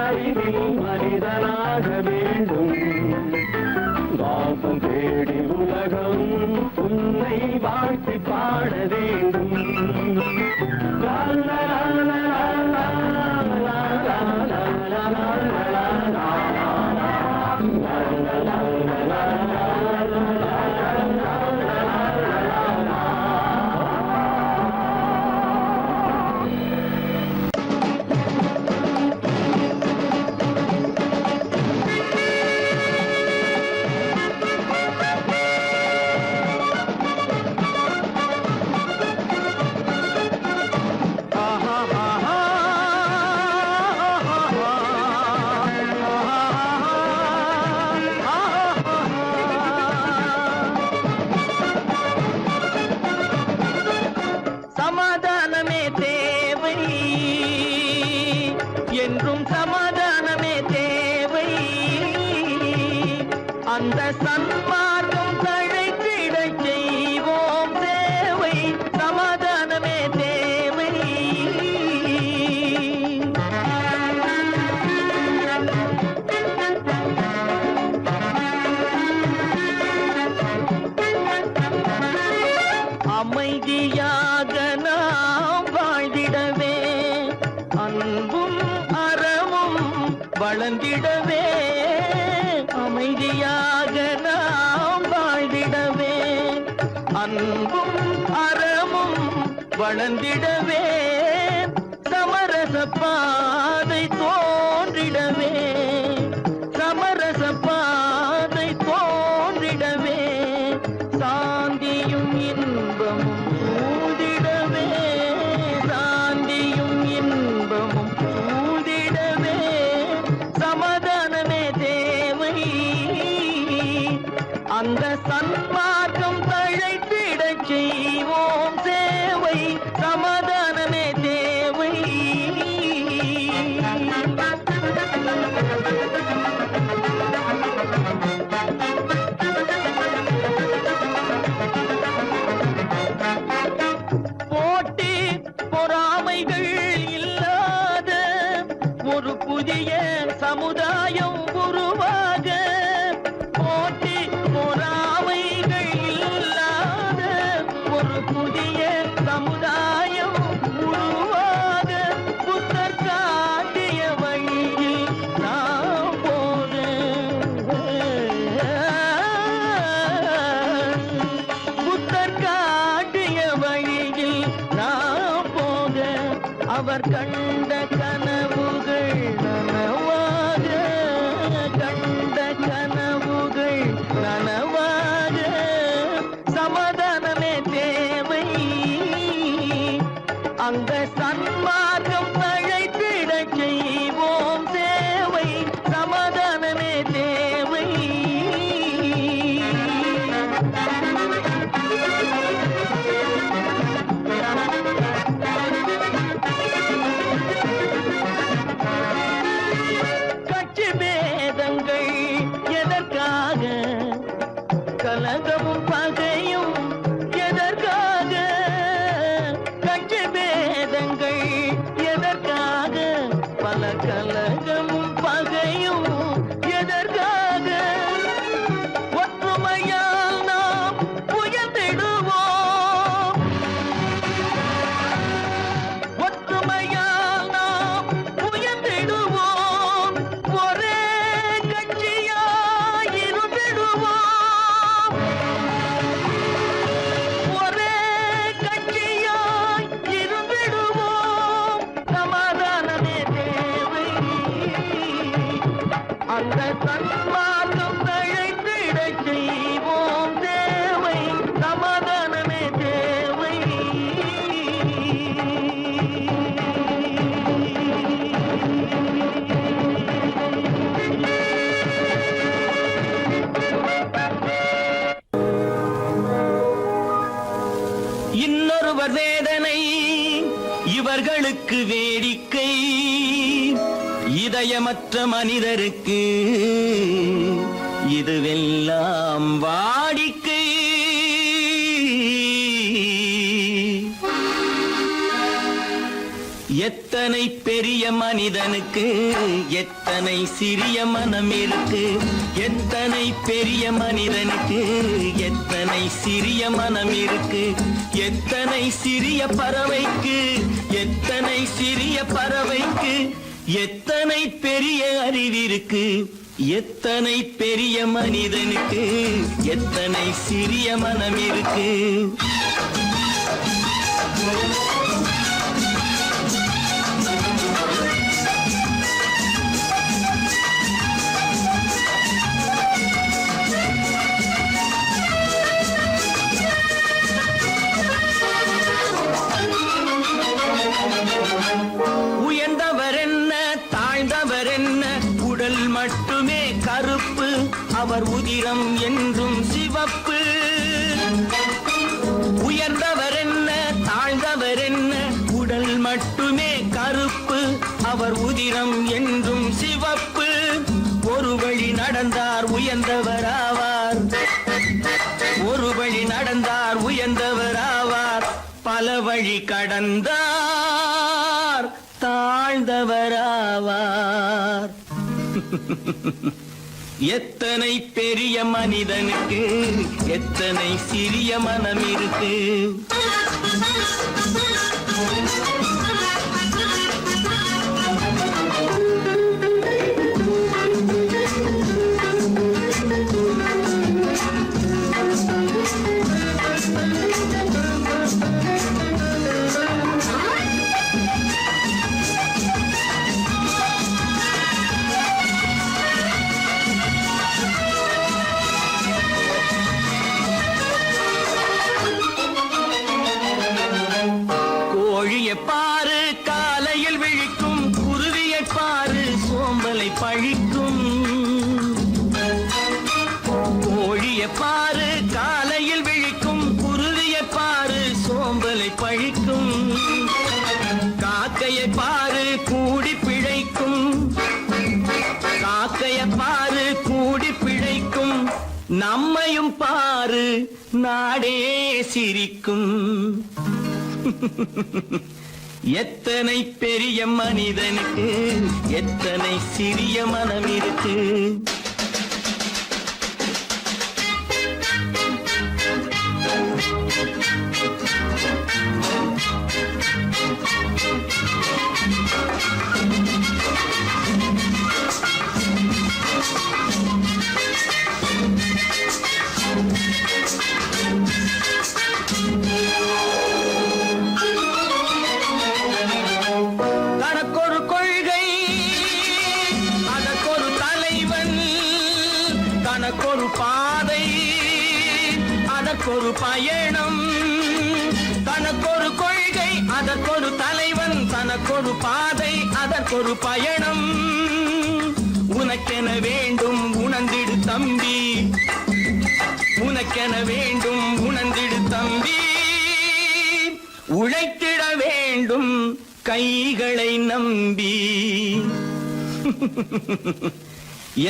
அறிவில் மனிதனாக வேண்டும். வாசம் தேடி உலகம் உன்னை வாழ்த்தி பாட வேண்டும். லா, லா, லா, லா, லா, லா, லா, லா, லா, லா, லா,
சமாதானமே தேவை என்றும் சமாதானமே தேவை. அந்த சன்மார்க்கம் தழைத்திட செய்வோம் சேவை. சமாதானமே தேவை. அமைதியாக நாம் வாழ்ந்திடவே, அன்பும் அறமும் வளர்ந்திடவே. அமைதியாக நாம் வாழ்ந்திடவே, அன்பும் அறமும் வளர்ந்திடவே. சமரச பாதை தோன்றிடவே, சமரச பாதை தோன்றிடவே. சாந்தியும் இன்பமும் சூழ்ந்திடவே, சாந்தியும் இன்பமும் சூழ்ந்திடவே. சமாதானமே தேவை. அந்த சன்மார்க்கம் தழைத்திடச் செய்வோம் சேவை. சமாதானமே தேவை. போட்டி பொறாமைகள் இல்லாத ஒரு புதிய சமுதாயம் உருவாக. போட்டி பொறாமைகள் இல்லாத ஒரு புதிய அந்த தன்மார்க்கம் தழைத்திடச் செய்வோம். தேவை சமாதானமே தேவை. இன்னொருவர் வேதனை இவர்களுக்கு வேடிக்கை. இதயமற்ற மனிதருக்கு இதுவெல்லாம் வாடிக்கை. எத்தனை பெரிய மனிதனுக்கு எத்தனை சிறிய மனம் இருக்கு. எத்தனை பெரிய மனிதனுக்கு எத்தனை சிறிய மனம் இருக்கு. எத்தனை சிறிய பறவைக்கு எத்தனை சிறிய பறவைக்கு எத்தனை பெரிய அறிவிருக்கு. எத்தனை பெரிய மனிதனுக்கு எத்தனை சிறிய மனம் இருக்கு. உயர்ந்தவர் என்ன தாழ்ந்தவர் என்ன உடல் மட்டுமே கருப்பு. அவர் உதிரம் என்றும் சிவப்பு. உயர்ந்தவர் என்ன தாழ்ந்தவர் என்ன உடல் மட்டுமே கருப்பு. அவர் உதிரம் என்றும் சிவப்பு. ஒரு வழி நடந்தார் உயர்ந்தவர் ஆவார். ஒரு வழி நடந்தார் உயர்ந்தவர் ஆவார். பல வழி கடந்தார் தாழ்ந்தவராவார். எத்தனை பெரிய மனிதனுக்கு எத்தனை சிறிய மனம் இருக்கு. பாரு காலையில் விழிக்கும் குருவியை பாரு சோம்பலை பழிக்கும். கோழியை பாரு காலையில் விழிக்கும் குருவியை பாரு சோம்பலை பழிக்கும். காக்கையை பாரு கூடி பிழைக்கும். காக்கையை பாரு கூடி பிழைக்கும். நம்மையும் பாரு நாடே சிரிக்கும். எத்தனை பெரிய மனிதனுக்கு எத்தனை சிறிய மனம் இருக்கு. தனக்கொரு பாதை அதற்கொரு பயணம். தனக்கொரு கொள்கை அதற்கொரு தலைவன். தனக்கொரு பாதை அதற்கொரு பயணம். உனக்கென வேண்டும் உணர்ந்திடு தம்பி. உனக்கென வேண்டும் உணர்ந்திடு தம்பி. உழைத்திட வேண்டும் கைகளை நம்பி.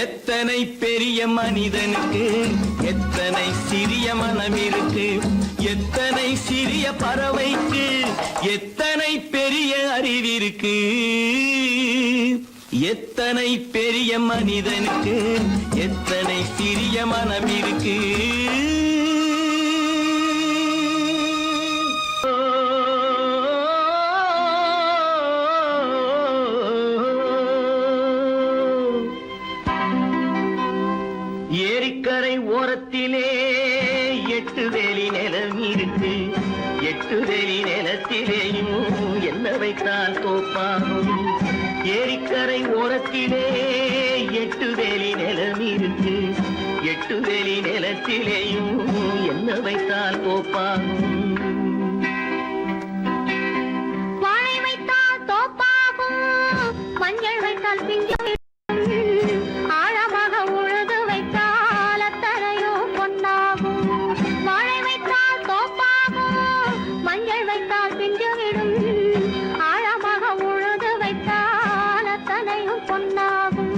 எத்தனை பெரிய மனிதனுக்கு எத்தனை சிறிய மனம் இருக்கு. எத்தனை சிறிய பறவைக்கு எத்தனை பெரிய அறிவிருக்கு. எத்தனை பெரிய மனிதனுக்கு எத்தனை சிறிய மனம் இருக்கு. ஏரிக்கரை ஓரத்திலே 8 வேலி நிலம் இருக்கு. 8 வேலி நிலத்திலேயும் என்ன வைத்தால் தோப்பாகும். ஏரிக்கரை ஓரத்திலே எட்டு வேலி நிலம் இருக்கு. எட்டு வேலி நிலத்திலேயும் என்ன வைத்தால் தோப்பாகும்.
வாழை வைத்தால் தோப்பாகும், மஞ்சள் வைத்தால் பிஞ்சு, ஆழமாக உழுது வைத்தால் அத்தனையோ பொன்னாகும். வாழை வைத்தால் தோப்பாகும், மஞ்சள் வைத்தால் பிஞ்சு விடும், ஆழமாக உழுது வைத்தால் அத்தனையும் பொன்னாகும்.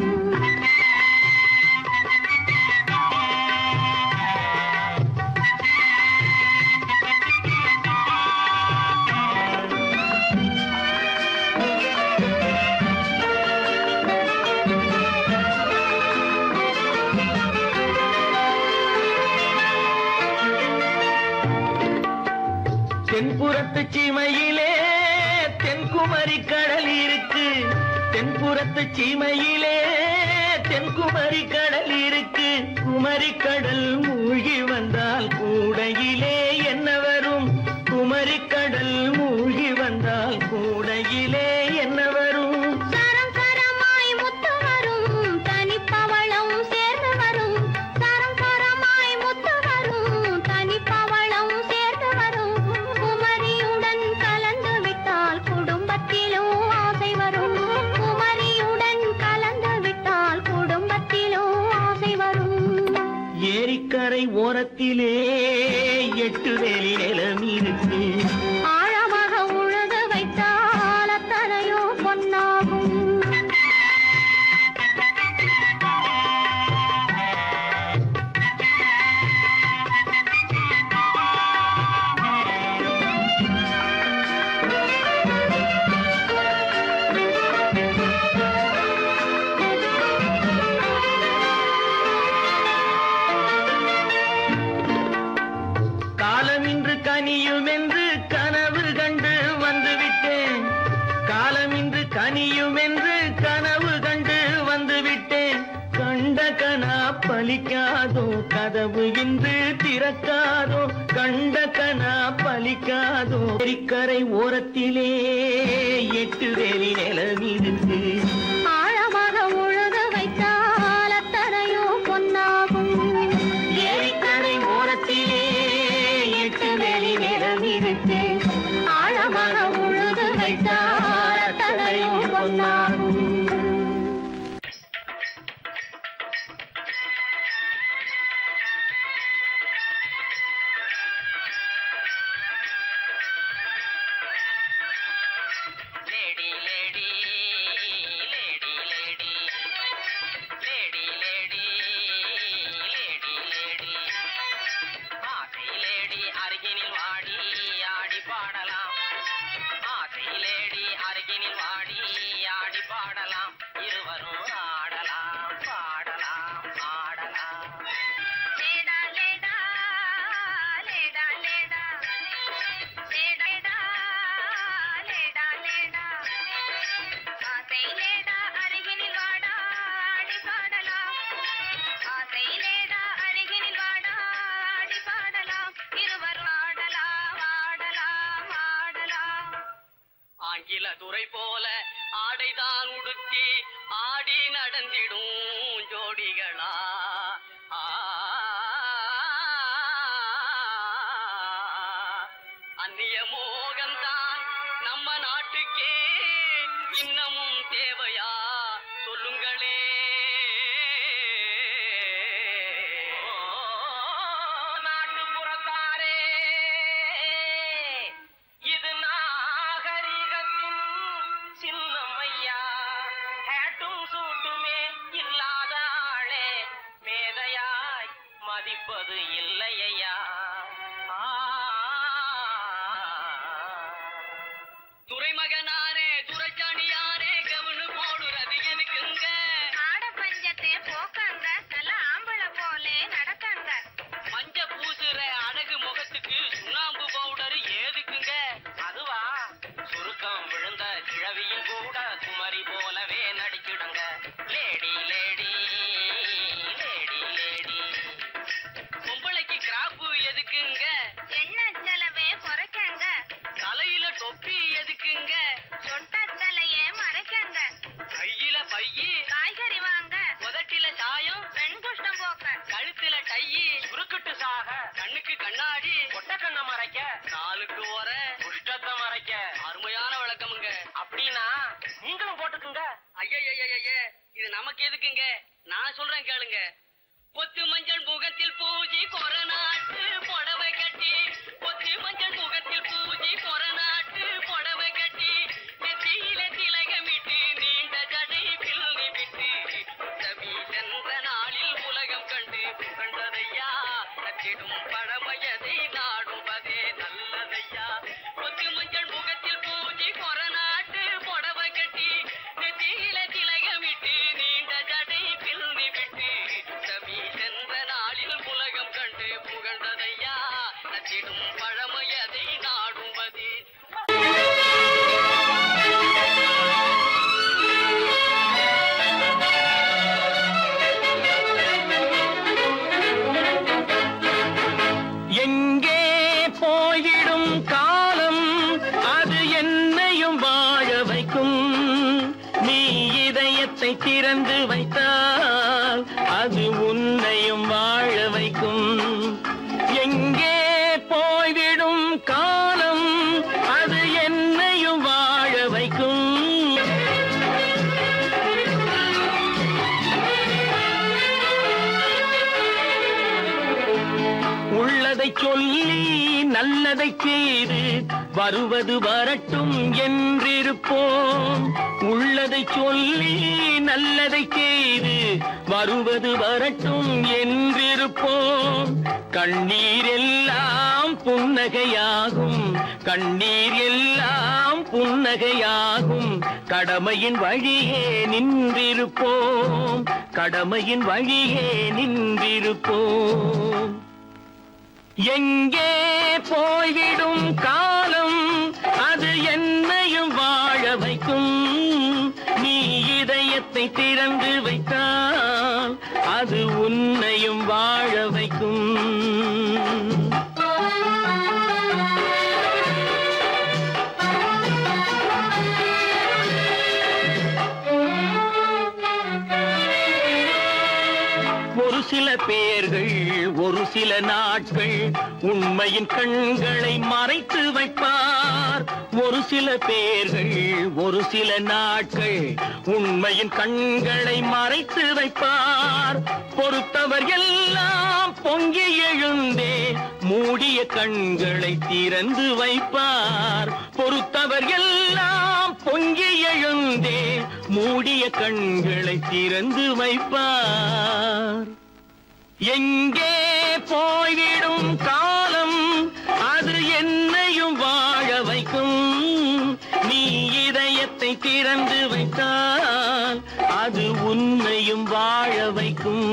தென்புறத்து சீமையிலே தென்குமரி கடல் இருக்கு. தென்புறத்து சீமையிலே தென்குமரி கடல் இருக்கு. குமரி கடல் மூழ்கி வந்தால் கூடையிலே என்ன வரும்? குமரி கடல் மூழ்கி வந்தால் கூடையிலே என்ன வரும்?
சரம் சரமாய் முத்து வரும், தனிப்பவளம் சேர்ந்து வரும். சரம் சரமாய் முத்து வரும், தனிப்பவளம் சேர்ந்து வரும். குமரியுடன் கலந்து விட்டால் குடும்பத்திலும் ஆசை வரும். குமரியுடன் கலந்து விட்டால் குடும்பத்திலும் ஆசை வரும்.
ஏரிக்கரை ஓரத்திலே எட்டு வேலி நிலம் இருக்கு.
ஆழமாக உழுது வைத்தால் அத்தனையோ பொன்னாகும்.
காலமின்று கனியும் என்று கனவு கண்டு வந்துவிட்டேன். காலமின்று கனியும் என்று கனவு கண்டு வந்துவிட்டேன். கண்ட கனா பலிக்காதோ, கதவு இன்று திறக்காதோ. கண்ட கனா பலிக்காதோ. ஏரிக்கரை ஓரத்திலே எட்டு வேலி நிலம் இருக்கு.
ஆழமாக உழுது வைத்தால் அத்தனையோ பொன்னாகும்.
ஏரிக்கரை ஓரத்திலே எட்டு வேலி நிலம் இருக்கு.
ஆழமாக உழுது வைத்தால் அத்தனையோ பொன்னாகும்.
Lady lady lady lady lady lady lady lady ஆசை லேடி அருகினில் வாடி ஆடி பாடலாம். ஆசை லேடி அருகினில் வாடி ஆடி பாடலாம். இருவரும் ஆடலாம் பாடலாம் ஆடலாம்.
லேடா லேடா லேடா லேடா லேடா லேடா லேடா ஆசை லேடா அருகினில் வாடா ஆடி பாடலாம். ஆசை லேடா அருகினில் வாடா ஆடி பாடலாம். இருவரும் ஆடலாம் ஆடலாம் ஆடலாம்.
ஆங்கில துறை போல ஆடைதான் உடுத்தி ஆடி நடந்திடும் ஜோடிகளா. அந்நிய மோகம்தான் நம்ம நாட்டுக்கே இன்னமும் தேவையா சொல்லுங்களே. நாட்டுப்புறத்தாரே, இது நாகரிகத்தின் சின்னம்மையா. ஹேட்டும் சூட்டுமே இல்லாத ஆளே மேதையாய் மதிப்பது இல்லையா. துறைமகனாரே துரைச்சாணியாரே கவனு போடுறது எதுக்குங்க?
ஆட பஞ்சத்தை போக்கங்க, நல்ல ஆம்பளை போலே நடக்கங்க.
மஞ்ச பூசுற அழகு முகத்துக்கு சுண்ணாம்பு பவுடர் ஏதுக்குங்க? அதுவா சுருக்கம் விழுந்த கிழவியும் கூட குமரி போலவே நடிச்சிடுங்க. லேடி லேடி லேடி லேடி பொம்பளைக்கு கிராப் என்ன மறைக்க? நாளுக்கு வர குஷ்டத்தை மறைக்க. அருமையான விளக்கமுங்க. அப்படின்னா நீங்களும் போட்டுக்குங்க. ஐயே, இது நமக்கு எதுக்குங்க? நான் சொல்றேன் கேளுங்க. பொத்து மஞ்சள் முகத்தில் பூஜை கொரநாட்டு புடவை கட்டி, பொத்து மஞ்சள் முகத்தில் பூஜை கொரநாட்டு புடவை கட்டி, நெத்தியில திலகமிட்டு நீண்ட ஜடை பிள்ளி விட்டு, உத்தமி சென்ற நாளில் உலகம் கண்டு புகழ்ந்ததையா, நச்சிடும் பழமையதை நாடுவதே நல்லதையா. பொத்து மஞ்சள் முகத்தில் பூஜை கொரநாட்டு புடவை கட்டி, நெத்தியில திலகமிட்டு நீண்ட ஜடை பிள்ளி விட்டு, உத்தமி சென்ற நாளில் உலகம் கண்டு புகழ்ந்ததையா, நச்சிடும் பழமையதை நாடுவதே.
எங்கே போய்விடும் காலம் அது என்னையும் வாழ வைக்கும். நீ இதயத்தை திறந்து வைத்தால் அது உன்னையும் வாழ வைக்கும். எங்கே போய்விடும் காலம் அது என்னையும் வாழ வைக்கும். உள்ளதை சொல்லி நல்லதை செய்து வருவது வரட்டும் என்றிருப்போம். உள்ளதை சொல்லி நல்லதை செய்து வருவது வரட்டும் என்றிருப்போம். கண்ணீர் எல்லாம் புன்னகையாகும், கண்ணீர் எல்லாம் புன்னகையாகும். கடமையின் வழியே நின்றிருப்போம், கடமையின் வழியே நின்றிருப்போம். எங்கே போய்விடும் காலம் அது என்னையும் வாழ வைக்கும். நீ இதயத்தை திறந்து வைத்தால் அது உன்னையும் வாழ வைக்கும். ஒரு சில பேர்கள் ஒரு சில நாட்கள் உண்மையின் கண்களை மறைத்து வைப்பார். ஒரு சில பேர்கள் ஒரு சில நாட்கள் உண்மையின் கண்களை மறைத்து வைப்பார். பொறுத்தவர் எல்லாம் பொங்கி எழுந்தே மூடிய கண்களை திறந்து வைப்பார். பொறுத்தவர் எல்லாம் பொங்கி எழுந்தே மூடிய கண்களை திறந்து வைப்பார். எங்கே போய்விடும் காலம் அது என்னையும் வாழ வைக்கும். நீ இதயத்தை திறந்து வைத்தால் அது உன்னையும் வாழ வைக்கும்.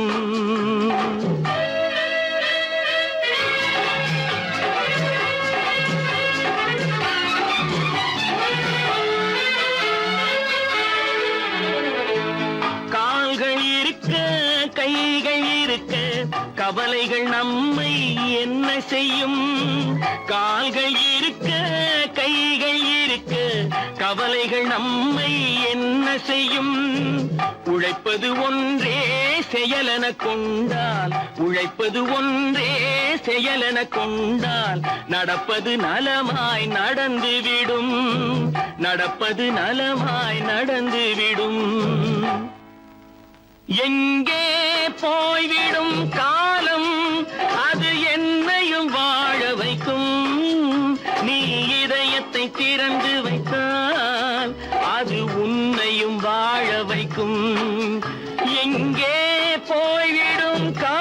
கால்கள் இருக்க கைகள் இருக்க கவலைகள் நம்மை என்ன செய்யும். கால்கள் இருக்க கைகள் இருக்க கவலைகள் நம்மை என்ன செய்யும். உழைப்பது ஒன்றே செயலென கொண்டால், உழைப்பது ஒன்றே செயலென கொண்டால் நடப்பது நலமாய் நடந்துவிடும், நடப்பது நலமாய் நடந்துவிடும். எங்கே போய்விடும் காலம் அது என்னையும் வாழ வைக்கும். நீ இதயத்தை திறந்து வைத்தால் அது உன்னையும் வாழ வைக்கும். எங்கே போய்விடும் காலம்